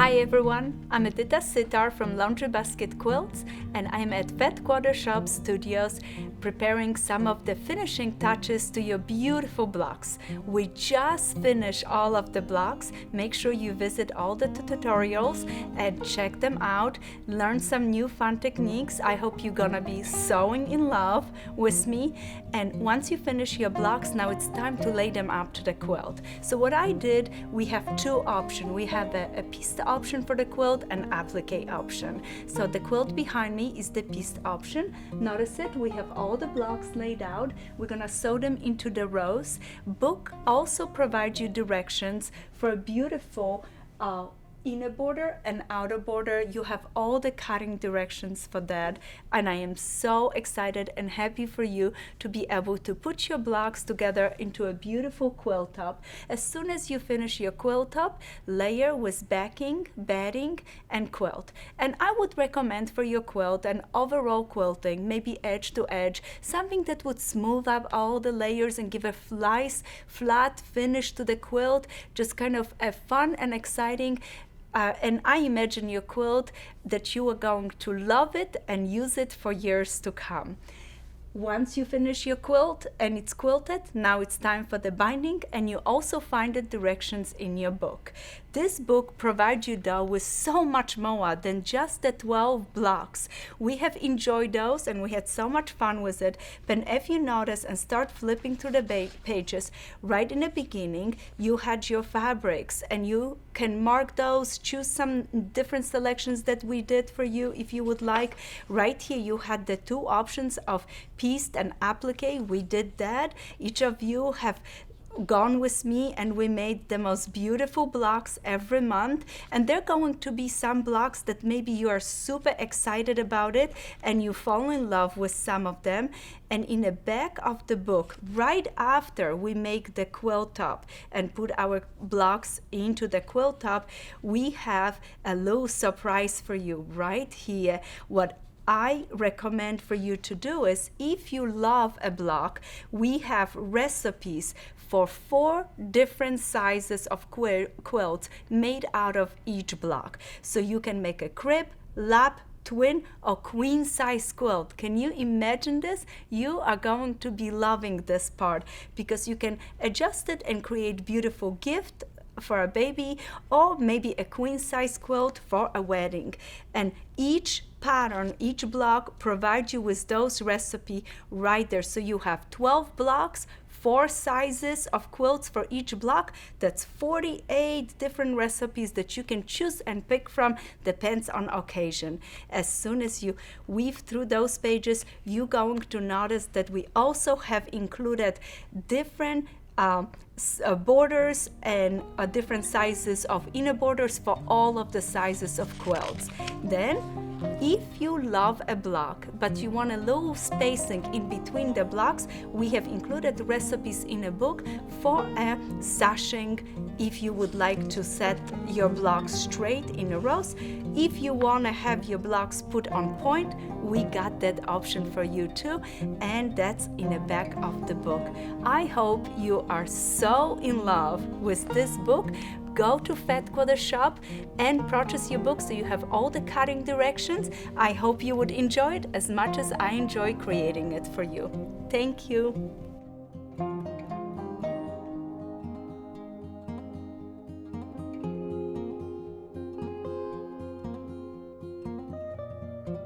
Hi everyone, I'm Edyta Sitar from Laundry Basket Quilts and I'm at FQS Studios preparing some of the finishing touches to your beautiful blocks. We just finished all of the blocks. Make sure you visit all the tutorials and check them out. Learn some new fun techniques. I hope you're gonna be sewing in love with me. And once you finish your blocks, now it's time to lay them up to the quilt. So what I did, we have two options. We have a piece option for the quilt and applique option. So the quilt behind me is the pieced option. Notice it, we have all the blocks laid out. We're gonna sew them into the rows. Book also provides you directions for a beautiful inner border and outer border. You have all the cutting directions for that, and I am so excited and happy for you to be able to put your blocks together into a beautiful quilt top. As soon as you finish your quilt top, layer with backing, batting, and quilt. And I would recommend for your quilt an overall quilting, maybe edge to edge, something that would smooth up all the layers and give a nice flat finish to the quilt, just kind of a fun and exciting. And I imagine your quilt that you are going to love it and use it for years to come. Once you finish your quilt and it's quilted, now it's time for the binding, and you also find the directions in your book. This book provides you though with so much more than just the 12 blocks. We have enjoyed those and we had so much fun with it, but if you notice and start flipping through the pages, right in the beginning you had your fabrics and you can mark those, choose some different selections that we did for you if you would like. Right here you had the two options of pieced and applique. We did that. Each of you have gone with me and we made the most beautiful blocks every month, and there are going to be some blocks that maybe you are super excited about it and you fall in love with some of them. And in the back of the book, right after we make the quilt top and put our blocks into the quilt top, we have a little surprise for you right here. What I recommend for you to do is, if you love a block, we have recipes for 4 different sizes of quilts made out of each block. So you can make a crib, lap, twin, or queen size quilt. Can you imagine this? You are going to be loving this part because you can adjust it and create beautiful gift for a baby, or maybe a queen size quilt for a wedding. And each pattern, each block provides you with those recipes right there. So you have 12 blocks, 4 sizes of quilts for each block. That's 48 different recipes that you can choose and pick from, depends on occasion. As soon as you weave through those pages, you're going to notice that we also have included different borders and different sizes of inner borders for all of the sizes of quilts. Then, if you love a block but you want a little spacing in between the blocks, we have included recipes in a book for a sashing if you would like to set your blocks straight in a rows. If you want to have your blocks put on point, we got that option for you too, and that's in the back of the book. I hope you are so in love with this book. Go to FQS and purchase your book so you have all the cutting directions. I hope you would enjoy it as much as I enjoy creating it for you. Thank you.